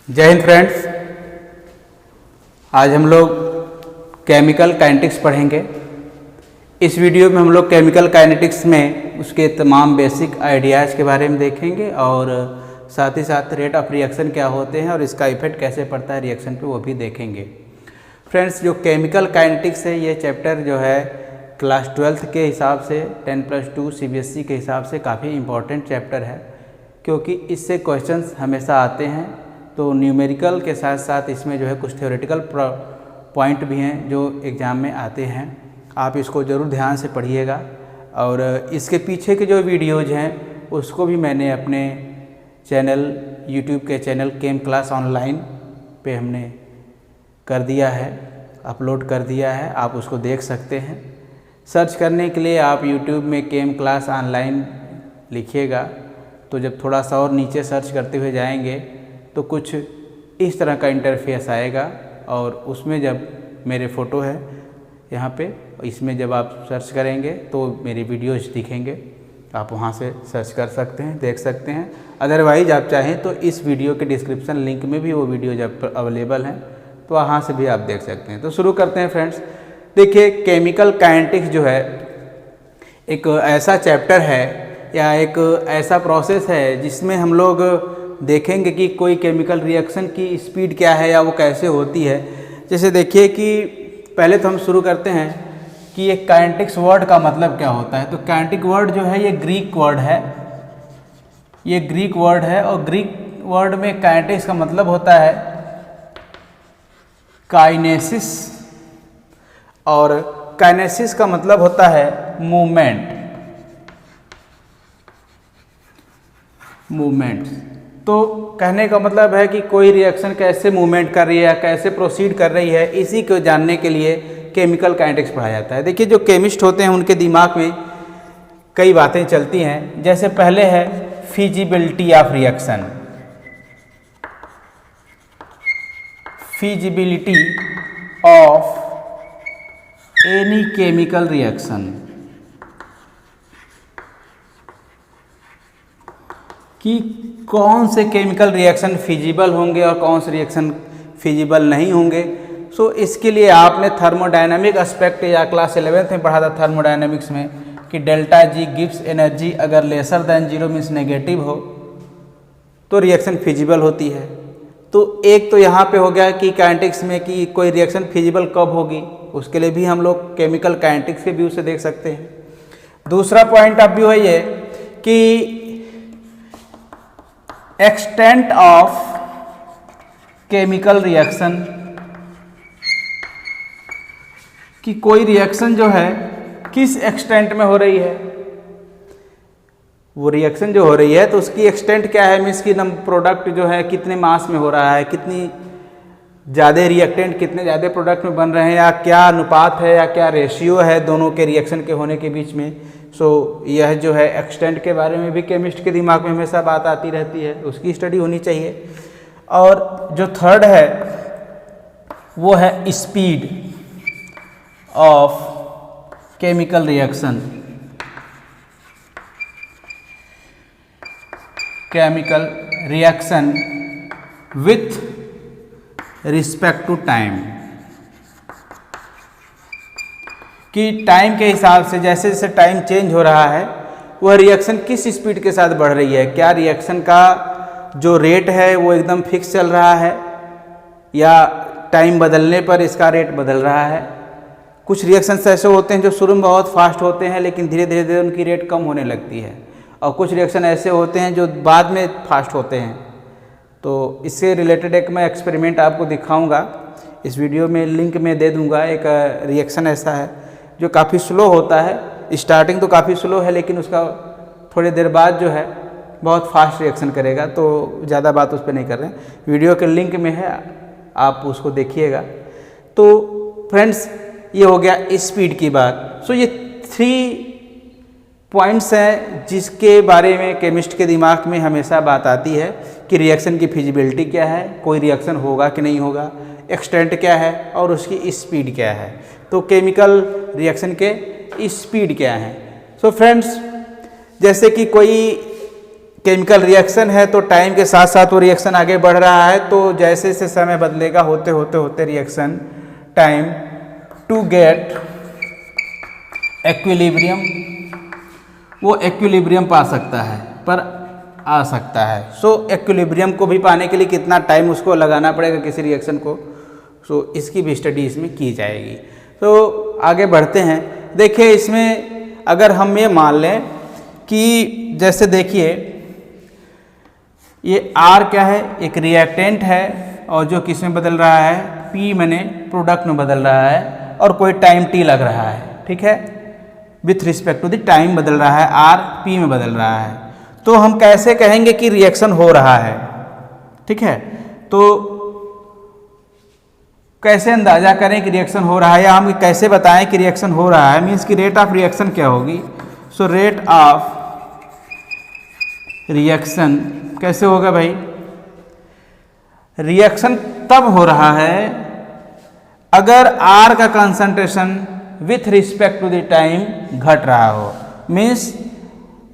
जय हिंद फ्रेंड्स। आज हम लोग केमिकल काइनेटिक्स पढ़ेंगे। इस वीडियो में हम लोग केमिकल काइनेटिक्स में उसके तमाम बेसिक आइडियाज़ के बारे में देखेंगे और साथ ही साथ रेट ऑफ रिएक्शन क्या होते हैं और इसका इफेक्ट कैसे पड़ता है रिएक्शन पे वो भी देखेंगे। फ्रेंड्स, जो केमिकल काइनेटिक्स है ये चैप्टर जो है क्लास 12th के हिसाब से 10+2 CBSE के हिसाब से काफ़ी इम्पॉर्टेंट चैप्टर है, क्योंकि इससे क्वेश्चंस हमेशा आते हैं। तो न्यूमेरिकल के साथ साथ इसमें जो है कुछ थ्योरेटिकल पॉइंट भी हैं जो एग्ज़ाम में आते हैं। आप इसको ज़रूर ध्यान से पढ़िएगा। और इसके पीछे के जो वीडियोज़ हैं उसको भी मैंने अपने चैनल यूट्यूब के चैनल केम क्लास ऑनलाइन पे हमने कर दिया है, अपलोड कर दिया है। आप उसको देख सकते हैं। सर्च करने के लिए आप यूट्यूब में केम क्लास ऑनलाइन लिखिएगा तो जब थोड़ा सा और नीचे सर्च करते हुए जाएंगे तो कुछ इस तरह का इंटरफेस आएगा और उसमें जब मेरे फ़ोटो है यहाँ पे, इसमें जब आप सर्च करेंगे तो मेरी वीडियोज़ दिखेंगे। आप वहाँ से सर्च कर सकते हैं, देख सकते हैं। अदरवाइज आप चाहें तो इस वीडियो के डिस्क्रिप्शन लिंक में भी वो वीडियो जब अवेलेबल हैं तो वहाँ से भी आप देख सकते हैं। तो शुरू करते हैं फ्रेंड्स। देखिए, केमिकल काइनेटिक्स जो है एक ऐसा चैप्टर है या एक ऐसा प्रोसेस है जिसमें हम लोग देखेंगे कि कोई केमिकल रिएक्शन की स्पीड क्या है या वो कैसे होती है। जैसे देखिए कि पहले तो हम शुरू करते हैं कि ये काइनेटिक्स वर्ड का मतलब क्या होता है। तो काइनेटिक वर्ड जो है ये ग्रीक वर्ड है, ये ग्रीक वर्ड है और ग्रीक वर्ड में काइनेटिक्स का मतलब होता है काइनेसिस और काइनेसिस का मतलब होता है मूवमेंट। तो कहने का मतलब है कि कोई रिएक्शन कैसे मूवमेंट कर रही है, कैसे प्रोसीड कर रही है, इसी को जानने के लिए केमिकल काइनेटिक्स पढ़ाया जाता है। देखिए, जो केमिस्ट होते हैं उनके दिमाग में कई बातें चलती हैं। जैसे पहले है feasibility of reaction, feasibility of any chemical reaction, कि कौन से केमिकल रिएक्शन फिजिबल होंगे और कौन से रिएक्शन फिजिबल नहीं होंगे। सो इसके लिए आपने थर्मोडायनामिक एस्पेक्ट या क्लास 11th में पढ़ा था थर्मोडायनामिक्स में कि डेल्टा जी गिव्स एनर्जी अगर लेसर देन 0 मीन्स नेगेटिव हो तो रिएक्शन फिजिबल होती है। तो एक तो यहाँ पे हो गया कि काइनेटिक्स में कि कोई रिएक्शन फिजिबल कब होगी, उसके लिए भी हम लोग केमिकल काइनेटिक्स के व्यू से देख सकते हैं। दूसरा पॉइंट ऑफ व्यू है ये कि एक्सटेंट ऑफ केमिकल रिएक्शन, कि कोई रिएक्शन जो है किस एक्सटेंट में हो रही है। वो रिएक्शन जो हो रही है तो उसकी एक्सटेंट क्या है, मीन्स की प्रोडक्ट जो है कितने मास में हो रहा है, कितनी ज़्यादा रिएक्टेंट कितने ज़्यादा प्रोडक्ट में बन रहे हैं, या क्या अनुपात है या क्या रेशियो है दोनों के रिएक्शन के होने के बीच में। सो यह जो है एक्सटेंट के बारे में भी केमिस्ट के दिमाग में हमेशा बात आती रहती है, उसकी स्टडी होनी चाहिए। और जो थर्ड है वो है speed of chemical reaction, chemical reaction with respect to time, कि टाइम के हिसाब से जैसे जैसे टाइम चेंज हो रहा है वह रिएक्शन किस स्पीड के साथ बढ़ रही है। क्या रिएक्शन का जो रेट है वो एकदम फिक्स चल रहा है या टाइम बदलने पर इसका रेट बदल रहा है। कुछ रिएक्शंस ऐसे होते हैं जो शुरू में बहुत फास्ट होते हैं लेकिन धीरे धीरे धीरे उनकी रेट कम होने लगती है, और कुछ रिएक्शन ऐसे होते हैं जो बाद में फास्ट होते हैं। तो इससे रिलेटेड एक मैं एक्सपेरिमेंट आपको दिखाऊंगा, इस वीडियो में लिंक में दे दूंगा। एक रिएक्शन ऐसा है जो काफ़ी स्लो होता है, स्टार्टिंग तो काफ़ी स्लो है लेकिन उसका थोड़ी देर बाद जो है बहुत फास्ट रिएक्शन करेगा। तो ज़्यादा बात उस पर नहीं कर रहे हैं, वीडियो के लिंक में है, आप उसको देखिएगा। तो फ्रेंड्स, ये हो गया स्पीड की बात। सो ये 3 पॉइंट्स हैं जिसके बारे में केमिस्ट के दिमाग में हमेशा बात आती है कि रिएक्शन की फिजिबिलिटी क्या है, कोई रिएक्शन होगा कि नहीं होगा, एक्सटेंट क्या है और उसकी स्पीड क्या है। तो केमिकल रिएक्शन के स्पीड क्या है। सो फ्रेंड्स, जैसे कि कोई केमिकल रिएक्शन है तो टाइम के साथ साथ वो रिएक्शन आगे बढ़ रहा है, तो जैसे जैसे समय बदलेगा होते होते होते reaction time to get equilibrium, वो एक्विलिब्रियम पा सकता है, पर आ सकता है। सो एक्विलिब्रियम को भी पाने के लिए कितना टाइम उसको लगाना पड़ेगा किसी रिएक्शन को, सो इसकी भी स्टडी इसमें की जाएगी। तो आगे बढ़ते हैं। देखिए इसमें अगर हम ये मान लें कि जैसे देखिए ये R क्या है, एक रिएक्टेंट है और जो किस में बदल रहा है, P मैंने प्रोडक्ट में बदल रहा है और कोई टाइम T लग रहा है, ठीक है, with respect to the time बदल रहा है, R P में बदल रहा है। तो हम कैसे कहेंगे कि रिएक्शन हो रहा है, ठीक है, तो कैसे अंदाजा करें कि रिएक्शन हो रहा है, या हम कैसे बताएं कि रिएक्शन हो रहा है, मीन्स कि रेट ऑफ रिएक्शन क्या होगी। सो रेट ऑफ रिएक्शन कैसे होगा भाई, रिएक्शन तब हो रहा है अगर R का concentration with respect to the time घट रहा हो। मीन्स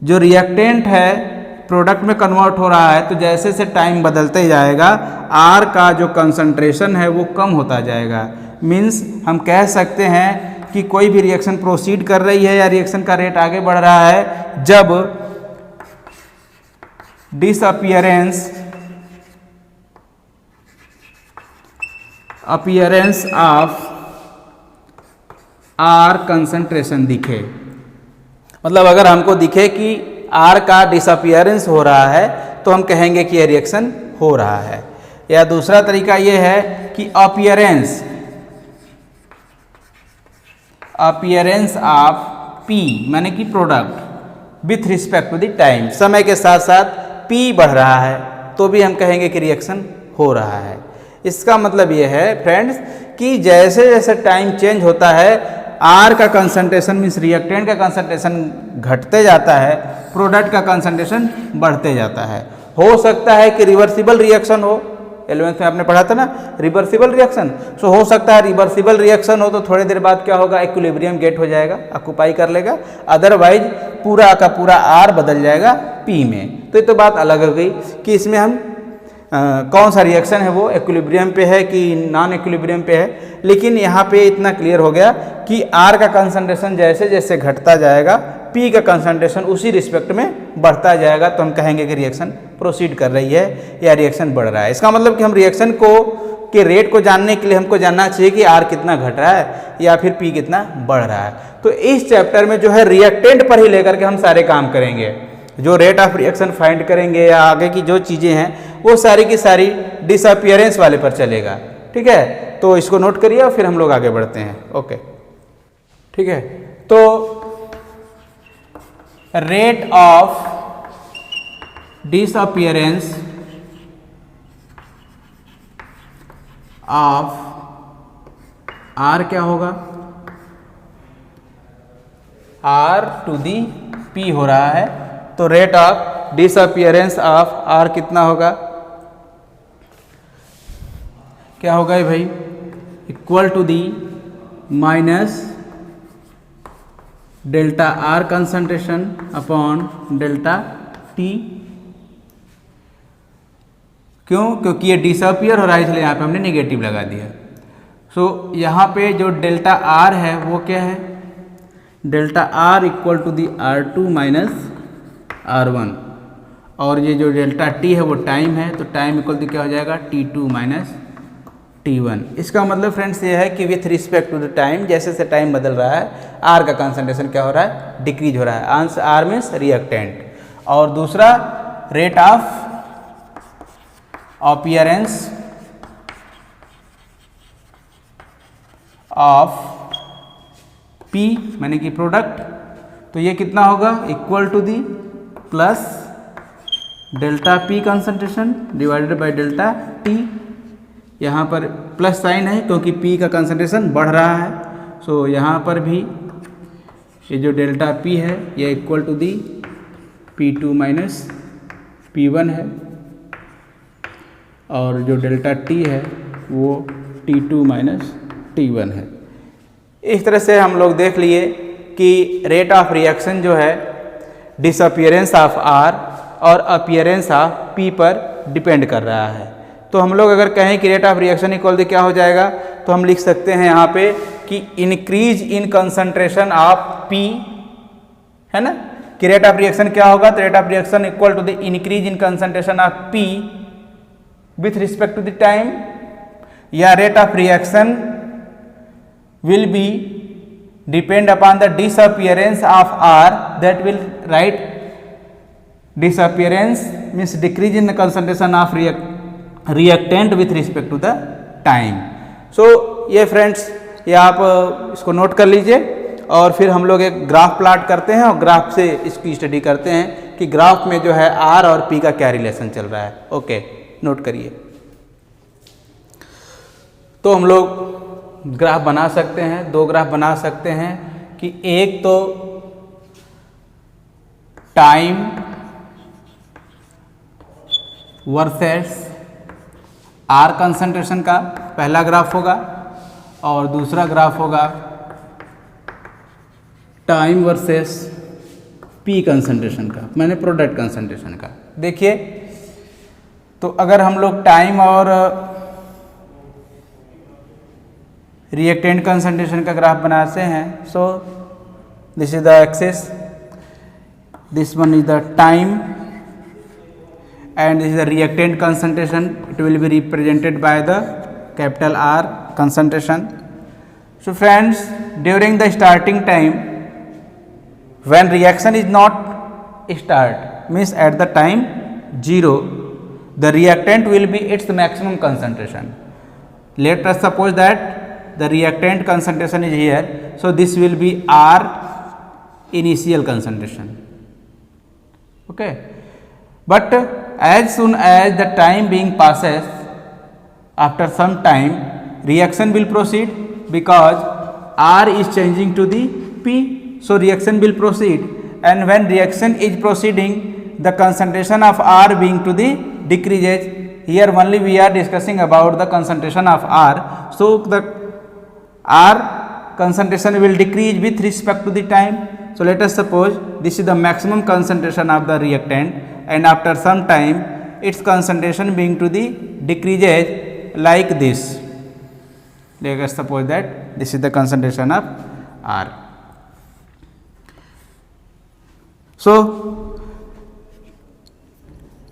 जो रिएक्टेंट है प्रोडक्ट में कन्वर्ट हो रहा है, तो जैसे से टाइम बदलते जाएगा R का जो कंसंट्रेशन है वो कम होता जाएगा। मीन्स हम कह सकते हैं कि कोई भी रिएक्शन प्रोसीड कर रही है या रिएक्शन का रेट आगे बढ़ रहा है जब अपीयरेंस ऑफ R कंसंट्रेशन दिखे। मतलब अगर हमको दिखे कि R का डिसअपीयरेंस हो रहा है तो हम कहेंगे कि यह रिएक्शन हो रहा है। या दूसरा तरीका यह है कि अपीयरेंस ऑफ P माने कि product with respect to the time, समय के साथ साथ P बढ़ रहा है तो भी हम कहेंगे कि रिएक्शन हो रहा है। इसका मतलब यह है फ्रेंड्स कि जैसे जैसे टाइम चेंज होता है R का कंसंट्रेशन मीन्स रिएक्टेंट का कंसंट्रेशन घटते जाता है, प्रोडक्ट का कंसंट्रेशन बढ़ते जाता है। हो सकता है कि रिवर्सिबल रिएक्शन हो, 11th में आपने पढ़ा था ना रिवर्सिबल रिएक्शन। सो हो सकता है रिवर्सिबल रिएक्शन हो तो थोड़ी देर बाद क्या होगा, इक्विलिब्रियम गेट हो जाएगा, ऑक्यूपाई कर लेगा, अदरवाइज पूरा का पूरा R बदल जाएगा P में। तो ये तो बात अलग हो गई कि इसमें हम कौन सा रिएक्शन है वो इक्विलिब्रियम पे है कि नॉन इक्विलिब्रियम पे है। लेकिन यहाँ पे इतना क्लियर हो गया कि R का कंसंट्रेशन जैसे जैसे घटता जाएगा P का कंसंट्रेशन उसी रिस्पेक्ट में बढ़ता जाएगा, तो हम कहेंगे कि रिएक्शन प्रोसीड कर रही है या रिएक्शन बढ़ रहा है। इसका मतलब कि हम रिएक्शन के रेट को जानने के लिए हमको जानना चाहिए कि R कितना घट रहा है या फिर P कितना बढ़ रहा है। तो इस चैप्टर में जो है रिएक्टेंट पर ही लेकर के हम सारे काम करेंगे, जो रेट ऑफ रिएक्शन फाइंड करेंगे या आगे की जो चीज़ें हैं वो सारी की सारी डिसअपीयरेंस वाले पर चलेगा, ठीक है। तो इसको नोट करिए और फिर हम लोग आगे बढ़ते हैं, ओके, ठीक है। तो rate of disappearance of R क्या होगा, R टू दी P हो रहा है, तो rate of disappearance of R कितना होगा, क्या होगा ये भाई, equal to the minus delta R concentration upon delta T। क्यों, क्योंकि ये डिसअपीयर हो रहा है इसलिए यहाँ पे हमने नेगेटिव लगा दिया। सो यहाँ पे जो डेल्टा R है वो क्या है, delta R equal to the R2 minus R1, और ये जो डेल्टा T है वो टाइम है, तो टाइम इक्वल टू क्या हो जाएगा, T2 माइनस T1। इसका मतलब फ्रेंड्स ये है कि with respect to the time जैसे जैसे टाइम बदल रहा है R का कंसंट्रेशन क्या हो रहा है, डिक्रीज हो रहा है। Answer R means reactant. और दूसरा rate of appearance of P माने कि प्रोडक्ट, तो ये कितना होगा, equal to the plus delta P concentration divided by delta T। यहाँ पर प्लस साइन है क्योंकि P का कंसंट्रेशन बढ़ रहा है। सो यहाँ पर भी ये जो डेल्टा P है ये equal to the P2 minus P1 है, और जो डेल्टा T है वो T2 माइनस T1 है। इस तरह से हम लोग देख लिए कि रेट ऑफ रिएक्शन जो है डिसअपीयरेंस ऑफ R और अपीयरेंस ऑफ पी पर डिपेंड कर रहा है। तो हम लोग अगर कहें कि rate of reaction equal to क्या हो जाएगा, तो हम लिख सकते हैं यहाँ पे कि increase in concentration of P, है ना, कि रेट ऑफ रिएक्शन क्या होगा, तो rate of reaction equal to the increase in concentration of P with respect to the time, या rate of reaction will be depend upon the disappearance of R, that will write disappearance means decrease in the concentration of reactant with respect to the time. So ये friends, ये आप इसको note कर लीजिए और फिर हम लोग एक ग्राफ प्लॉट करते हैं और ग्राफ से इसकी स्टडी करते हैं कि ग्राफ में जो है R और P का क्या रिलेशन चल रहा है। ओके, नोट करिए। तो हम लोग ग्राफ बना सकते हैं, दो ग्राफ बना सकते हैं कि एक तो टाइम वर्सेस आर कंसंट्रेशन का पहला ग्राफ होगा और दूसरा ग्राफ होगा टाइम वर्सेस पी कंसंट्रेशन का, मैंने प्रोडक्ट कंसंट्रेशन का। देखिए, तो अगर हम लोग टाइम और रिएक्टेंट कंसंट्रेशन का ग्राफ बनाते हैं, so this is the axis, this one is the time and this is the reactant concentration, it will be represented by the capital R concentration. So friends, during the starting time when reaction is not start means at the time 0, the reactant will be its maximum concentration. Let us suppose that the reactant concentration is here, so this will be R initial concentration. Okay, but as soon as the time being passes, after some time reaction will proceed because R is changing to the P, so reaction will proceed, and when reaction is proceeding, the concentration of R being to the decreases. Here only we are discussing about the concentration of R, so the R concentration will decrease with respect to the time. So let us suppose this is the maximum concentration of the reactant, and after some time its concentration being to the decreases like this. Let us suppose that this is the concentration of R. So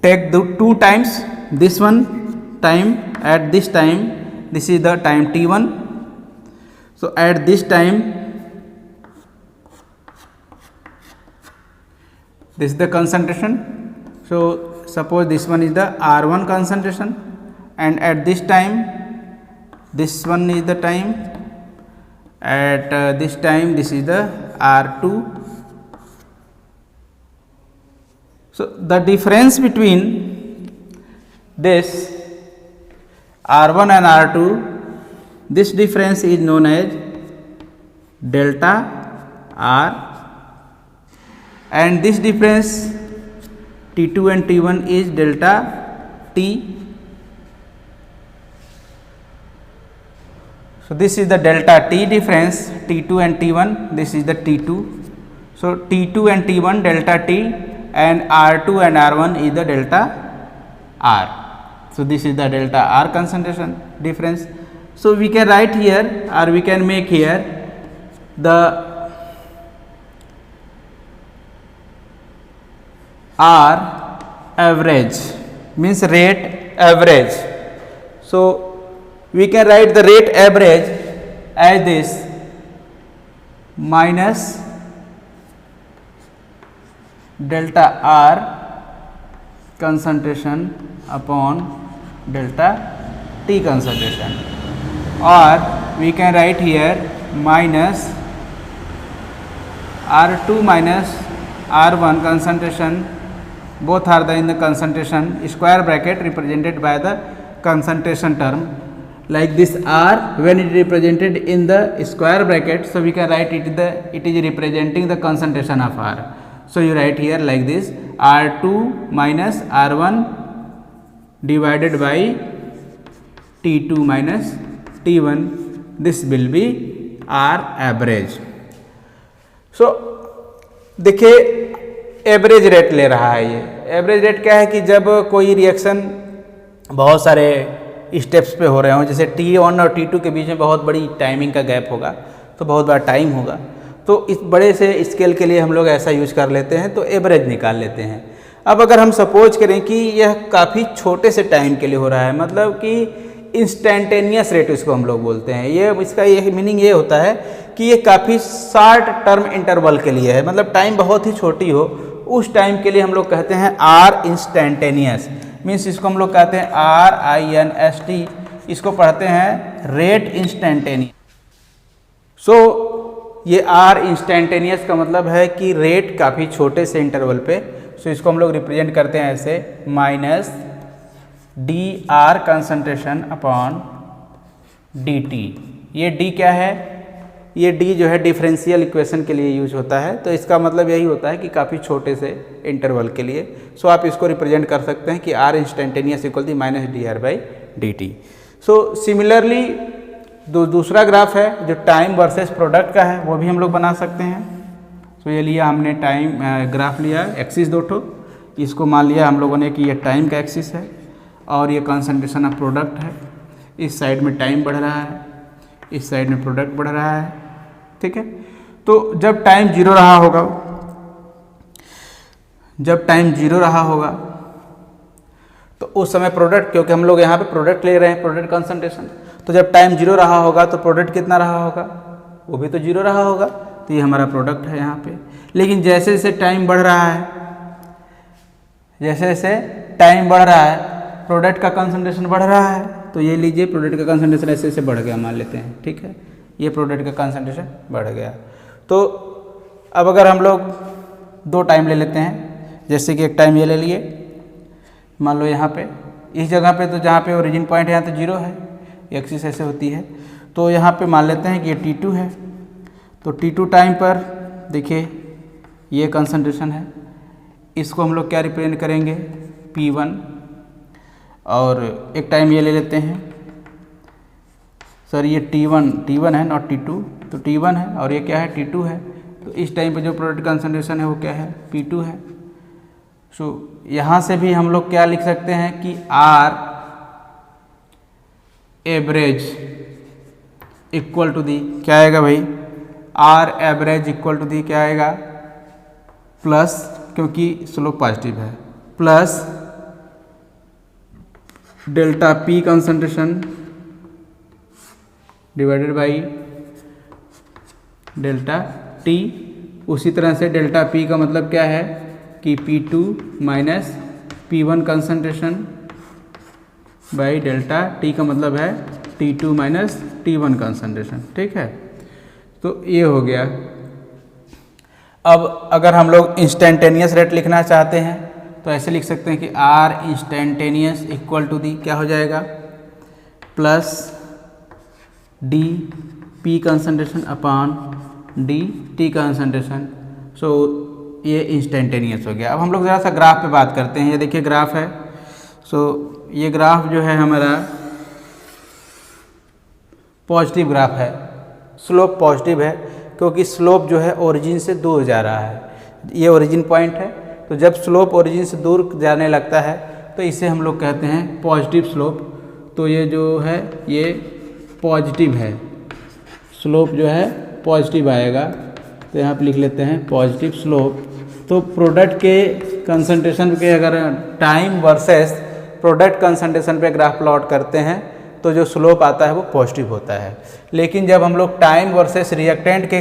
take the two times, this one time, at this time this is the time t1. So at this time this is the concentration. So suppose this one is the R1 concentration, and at this time this one is the time, at this time this is the R2. So the difference between this R1 and R2, this difference is known as delta R, and this difference T2 and T1 is delta T. So this is the delta T difference, T2 and T1, this is the T2. So T2 and T1 delta T, and R2 and R1 is the delta R. So this is the delta R concentration difference. So we can write here, or we can make here the R average, means rate average. So we can write the rate average as this, minus delta R concentration upon delta T concentration, or we can write here minus R2 minus R1 concentration, both are the in the concentration square bracket represented by the concentration term, like this R when it is represented in the square bracket, so we can write it is representing the concentration of R. So you write here like this, R2 minus R1 divided by T2 minus T1, this will be R average. So देखिए average rate ले रहा है ये, average rate क्या है कि जब कोई रिएक्शन बहुत सारे स्टेप्स पे हो रहे हों, जैसे T1 और T2 के बीच में बहुत बड़ी टाइमिंग का गैप होगा, तो बहुत बड़ा टाइम होगा, तो इस बड़े से स्केल के लिए हम लोग ऐसा यूज कर लेते हैं, तो एवरेज निकाल लेते हैं। अब अगर हम सपोज करें कि यह काफ़ी छोटे से टाइम के लिए हो रहा है, मतलब कि इंस्टेंटेनियस रेट इसको हम लोग बोलते हैं, ये इसका ये मीनिंग ये होता है कि ये काफ़ी शॉर्ट टर्म इंटरवल के लिए है, मतलब टाइम बहुत ही छोटी हो, उस टाइम के लिए हम लोग कहते हैं आर इंस्टेंटेनियस। मीन्स इसको हम लोग कहते हैं RINST, इसको पढ़ते हैं रेट इंस्टेंटेनियस। सो ये आर इंस्टेंटेनियस का मतलब है कि रेट काफ़ी छोटे से इंटरवल पे, सो इसको हम लोग रिप्रेजेंट करते हैं ऐसे minus DR concentration upon DT। ये D क्या है, ये D जो है डिफरेंशियल इक्वेशन के लिए यूज होता है, तो इसका मतलब यही होता है कि काफ़ी छोटे से इंटरवल के लिए। सो आप इसको रिप्रेजेंट कर सकते हैं कि R instantaneous equal to minus DR/dt। So similarly दूसरा ग्राफ है जो टाइम वर्सेस प्रोडक्ट का है, वो भी हम लोग बना सकते हैं। सो ये लिया हमने टाइम ग्राफ लिया, एक्सिस दो ठो, इसको मान लिया हम लोगों ने कि ये टाइम का एक्सिस है और ये कंसंट्रेशन ऑफ प्रोडक्ट है। इस साइड में टाइम बढ़ रहा है, इस साइड में प्रोडक्ट बढ़ रहा है, ठीक है। तो जब टाइम जीरो रहा होगा, तो उस समय प्रोडक्ट, क्योंकि हम लोग यहाँ पे प्रोडक्ट ले रहे हैं, प्रोडक्ट कंसंट्रेशन, तो जब टाइम जीरो रहा होगा तो प्रोडक्ट कितना रहा होगा, वो भी तो जीरो रहा होगा, तो ये हमारा प्रोडक्ट है यहाँ पे। लेकिन जैसे जैसे टाइम बढ़ रहा है, प्रोडक्ट का कंसंट्रेशन बढ़ रहा है, तो ये लीजिए प्रोडक्ट का कंसंट्रेशन ऐसे ऐसे बढ़ गया, मान लेते हैं, ठीक है, ये प्रोडक्ट का कंसंट्रेशन बढ़ गया। तो अब अगर हम लोग दो टाइम ले लेते हैं, जैसे कि एक टाइम ये ले लिए, मान लो यहाँ पे इस जगह पे, तो जहाँ पे ओरिजिन पॉइंट है यहाँ तो जीरो है, एक्सिस ऐसे होती है, तो यहाँ पे मान लेते हैं कि ये T2 है। तो T2 टाइम पर देखिए ये कंसंट्रेशन है, इसको हम लोग क्या रिप्रेजेंट करेंगे, P1, और एक टाइम ये ले लेते हैं, सर ये T1 है नॉट T2, तो T1 है और ये क्या है, T2 है। तो इस टाइम पे जो प्रोडक्ट कंसंट्रेशन है वो क्या है, P2 है। सो यहाँ से भी हम लोग क्या लिख सकते हैं कि R average equal to the क्या आएगा भाई, R average equal to the क्या आएगा, प्लस, क्योंकि स्लोप पॉजिटिव है, plus delta P concentration divided by delta T। उसी तरह से डेल्टा P का मतलब क्या है कि P2 minus P1 concentration by delta T का मतलब है T2 माइनस T1 कंसंट्रेशन, ठीक है। तो ये हो गया। अब अगर हम लोग इंस्टेंटेनियस रेट लिखना चाहते हैं तो ऐसे लिख सकते हैं कि R instantaneous equal to the क्या हो जाएगा, plus D P concentration upon D T concentration. So ये इंस्टेंटेनियस हो गया। अब हम लोग ज़रा सा ग्राफ पे बात करते हैं। ये देखिए ग्राफ है। सो ये ग्राफ जो है हमारा पॉजिटिव ग्राफ है, स्लोप पॉजिटिव है, क्योंकि स्लोप जो है ओरिजिन से दूर जा रहा है। ये ओरिजिन पॉइंट है, तो जब स्लोप ओरिजिन से दूर जाने लगता है तो इसे हम लोग कहते हैं पॉजिटिव स्लोप। तो ये जो है ये पॉजिटिव है, स्लोप जो है पॉजिटिव आएगा, तो यहाँ पे लिख लेते हैं पॉजिटिव स्लोप। तो प्रोडक्ट के कंसंट्रेशन के अगर टाइम वर्सेस प्रोडक्ट कंसंट्रेशन पे ग्राफ प्लॉट करते हैं तो जो स्लोप आता है वो पॉजिटिव होता है। लेकिन जब हम लोग टाइम वर्सेस रिएक्टेंट के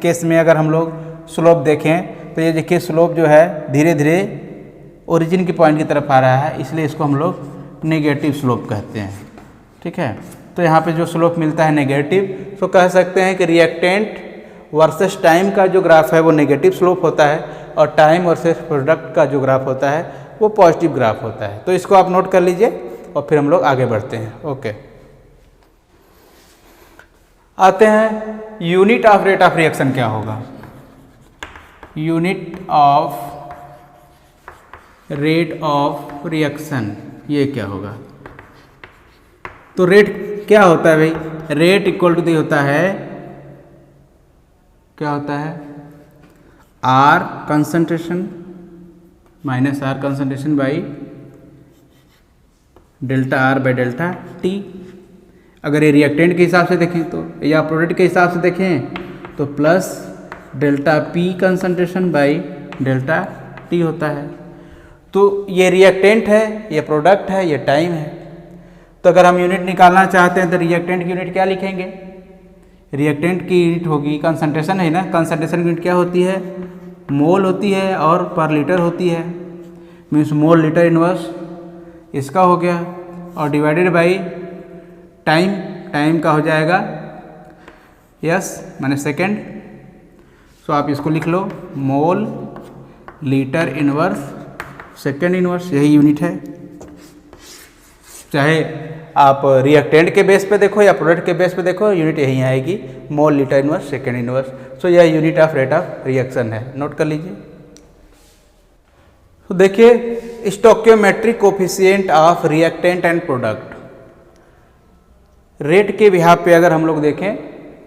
केस में अगर हम लोग स्लोप देखें तो ये देखिए स्लोप जो है धीरे धीरे ओरिजिन के पॉइंट की तरफ आ रहा है, इसलिए इसको हम लोग नेगेटिव स्लोप कहते हैं, ठीक है। तो यहाँ पे जो स्लोप मिलता है नेगेटिव, तो कह सकते हैं कि रिएक्टेंट वर्सेस टाइम का जो ग्राफ है वो नेगेटिव स्लोप होता है और टाइम वर्सेस प्रोडक्ट का जो ग्राफ होता है वो पॉजिटिव ग्राफ होता है। तो इसको आप नोट कर लीजिए और फिर हम लोग आगे बढ़ते हैं। ओके, आते हैं unit of rate of reaction क्या होगा। Unit of rate of reaction ये क्या होगा। तो रेट क्या होता है भाई, रेट इक्वल टू दी होता है, क्या होता है, R concentration minus R concentration by delta R by delta T. अगर ये रिएक्टेंट के हिसाब से देखें तो, या प्रोडक्ट के हिसाब से देखें तो plus delta P concentration by delta T होता है। तो ये रिएक्टेंट है, ये प्रोडक्ट है, ये टाइम है। तो अगर हम यूनिट निकालना चाहते हैं तो रिएक्टेंट की यूनिट क्या लिखेंगे? रिएक्टेंट की यूनिट होगी कंसंट्रेशन है ना, कंसंट्रेशन की यूनिट क्या होती है? मोल होती है और पर लीटर होती है, मीन्स मोल लीटर इनवर्स इसका हो गया, और डिवाइडेड बाई टाइम, टाइम का हो जाएगा यस माने सेकेंड। सो आप इसको लिख लो mole litre inverse second inverse, यही यूनिट है। चाहे आप रिएक्टेंट के बेस पे देखो या प्रोडक्ट के बेस पे देखो, यूनिट यही आएगी mole litre inverse second inverse. So यह unit of rate of reaction है, नोट कर लीजिए। तो देखिए stoichiometric coefficient of reactant and product, rate के बिहाफ पे अगर हम लोग देखें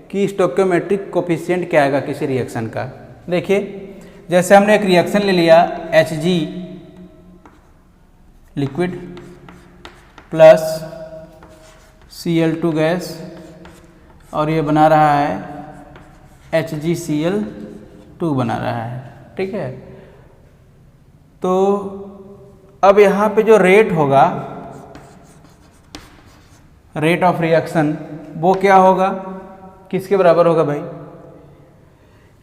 कि स्टोइकियोमेट्रिक कोफिशिएंट क्या आएगा किसी रिएक्शन का। देखिए जैसे हमने एक रिएक्शन ले लिया Hg liquid plus Cl2 gas, और ये बना रहा है HgCl2 बना रहा है, ठीक है। तो अब यहाँ पे जो रेट होगा, रेट ऑफ रिएक्शन, वो क्या होगा? किसके बराबर होगा भाई?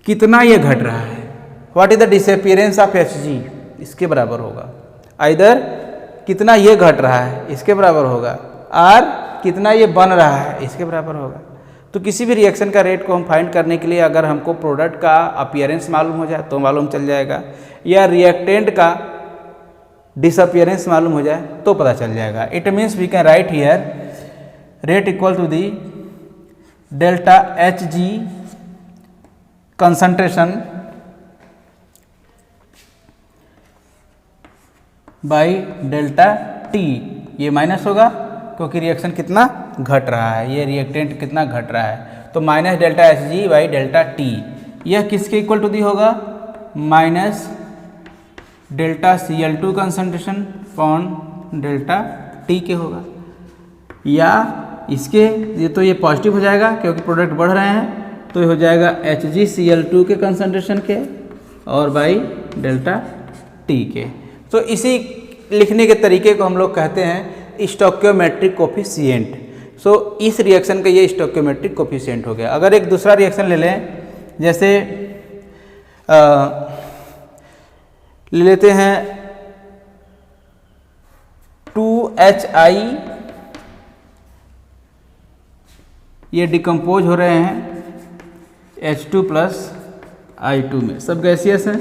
कितना ये घट रहा है, what is the disappearance of Hg, इसके बराबर होगा। आइदर कितना ये घट रहा है इसके बराबर होगा, और कितना ये बन रहा है इसके बराबर होगा। तो किसी भी रिएक्शन का रेट को हम फाइंड करने के लिए अगर हमको प्रोडक्ट का अपीयरेंस मालूम हो जाए तो मालूम चल जाएगा, या रिएक्टेंट का डिसअपीयरेंस मालूम हो जाए तो पता चल जाएगा। It means we can write here rate equal to the delta Hg concentration by delta T. ये माइनस होगा क्योंकि रिएक्शन कितना घट रहा है, ये रिएक्टेंट कितना घट रहा है, तो minus delta Hg by delta T. यह किसके इक्वल टू दी होगा? Minus delta Cl2 concentration upon delta T के होगा, या इसके ये तो ये पॉजिटिव हो जाएगा क्योंकि प्रोडक्ट बढ़ रहे हैं, तो ये हो जाएगा HgCl2 के कंसंट्रेशन के और बाई डेल्टा टी के। तो इसी लिखने के तरीके को हम लोग कहते हैं स्टोइकियोमेट्रिक कोफिशिएंट। सो इस रिएक्शन का ये स्टोइकियोमेट्रिक कोफिशिएंट हो गया। अगर एक दूसरा रिएक्शन ले लें, जैसे ले लेते हैं 2HI, ये डिकम्पोज हो रहे हैं H2 प्लस I2 में, सब गैसियस हैं।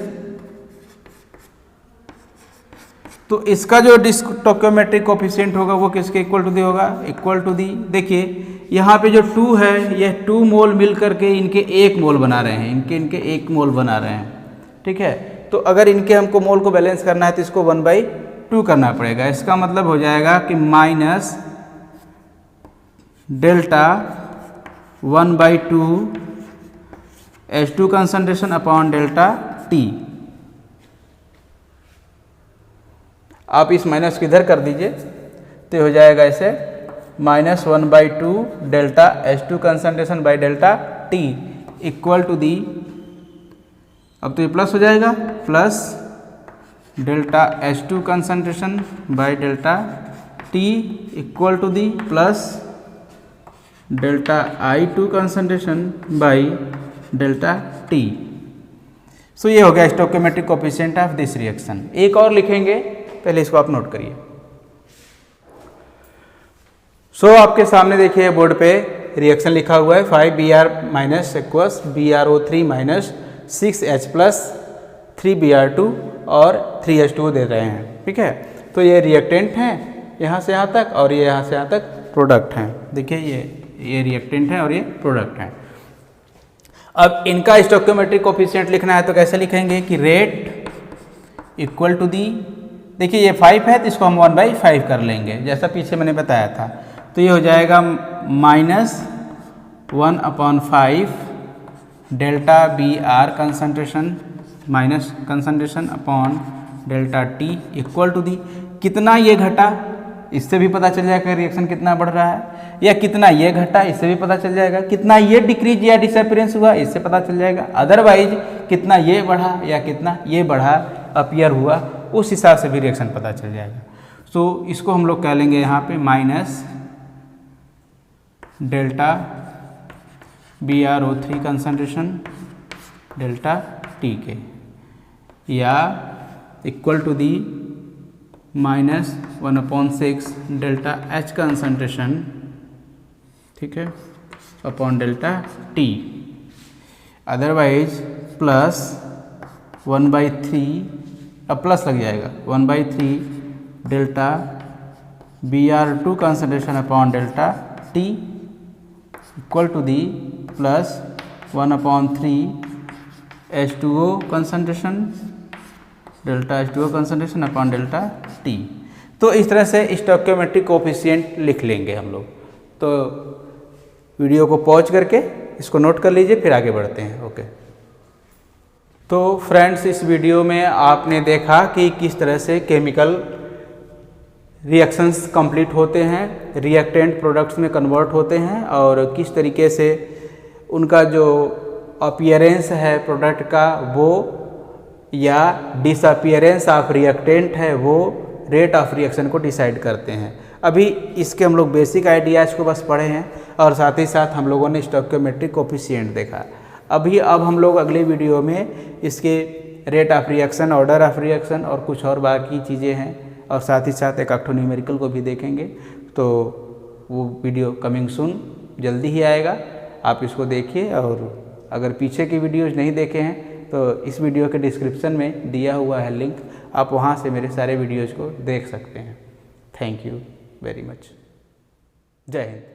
तो इसका जो स्टोइकियोमेट्रिक कोफिशिएंट होगा वो किसके इक्वल टू दी होगा? इक्वल टू दी, देखिए यहाँ पे जो 2 है, ये 2 मोल मिल करके इनके 1 मोल बना रहे हैं, इनके 1 मोल बना रहे हैं, ठीक है। तो अगर इनके हमको मोल को बैलेंस करना है तो इसको 1/2 करना पड़ेगा। इसका मतलब हो जाएगा कि minus delta 1/2 H2 concentration upon delta T. आप इस माइनस को इधर कर दीजिए तो हो जाएगा ऐसे minus 1/2 delta H2 concentration by delta T equal to the, अब तो ये प्लस हो जाएगा, plus delta H2 concentration by delta T equal to the plus delta I2 concentration by delta T. So ये हो गया stoichiometric coefficient of this reaction. एक और लिखेंगे, पहले इसको आप नोट करिए। सो आपके सामने देखिए बोर्ड पे रिएक्शन लिखा हुआ है 5Br minus aqueous BrO3 minus 6H plus 3Br2 और 3H2 दे रहे हैं, ठीक है। तो ये रिएक्टेंट हैं यहाँ से यहाँ तक, और ये यहाँ से यहाँ तक प्रोडक्ट हैं। देखिए ये रिएक्टेंट हैं और ये प्रोडक्ट हैं। अब इनका स्टोइकियोमेट्रिक कोफिशिएंट लिखना है तो कैसे लिखेंगे कि रेट इक्वल टू दी, देखिए ये 5 है तो इसको हम 1/5 कर लेंगे जैसा पीछे मैंने बताया था। तो ये हो जाएगा minus 1/5 delta Br concentration minus concentration upon delta T equal to the कितना ये घटा, इससे भी पता चल जाएगा रिएक्शन कितना बढ़ रहा है, या कितना ये घटा, इससे भी पता चल जाएगा, कितना ये डिक्रीज या डिसअपीयरेंस हुआ, इससे पता चल जाएगा। अदरवाइज कितना ये बढ़ा या कितना ये बढ़ा अपीयर हुआ, उस हिसाब से भी रिएक्शन पता चल जाएगा। सो इसको हम लोग कह लेंगे यहाँ पे minus delta BrO3 concentration delta T के, या equal to the -1/6 delta H concentration, ठीक है, upon delta T. Otherwise plus 1/3, अब प्लस लग जाएगा, 1/3 delta Br2 concentration upon delta T equal to the plus 1/3 H2O concentration delta H2O concentration upon delta T. तो इस तरह से स्टोइकियोमेट्रिक कोफिशिएंट लिख लेंगे हम लोग। तो वीडियो को पॉज करके इसको नोट कर लीजिए, फिर आगे बढ़ते हैं। ओके, तो फ्रेंड्स इस वीडियो में आपने देखा कि किस तरह से केमिकल रिएक्शंस कंप्लीट होते हैं, रिएक्टेंट प्रोडक्ट्स में कन्वर्ट होते हैं, और किस तरीके से उनका जो अपीयरेंस है प्रोडक्ट का वो या डिसअपीयरेंस ऑफ रिएक्टेंट है वो रेट ऑफ रिएक्शन को डिसाइड करते हैं। अभी इसके हम लोग बेसिक आइडियाज़ को बस पढ़े हैं, और साथ ही साथ हम लोगों ने स्टोइकियोमेट्रिक कोफिशिएंट देखा। अब हम लोग अगले वीडियो में इसके rate of reaction, order of reaction और कुछ और बाकी चीज़ें हैं, और साथ ही साथ एक ऑक्टो न्यूमेरिकल को भी देखेंगे। तो वो वीडियो कमिंग सून, जल्दी ही आएगा, आप इसको देखिए। और अगर पीछे की वीडियोज़ नहीं देखे हैं तो इस वीडियो के डिस्क्रिप्शन में दिया हुआ है लिंक, आप वहाँ से मेरे सारे वीडियोज़ को देख सकते हैं। Thank you very much. जय हिंद।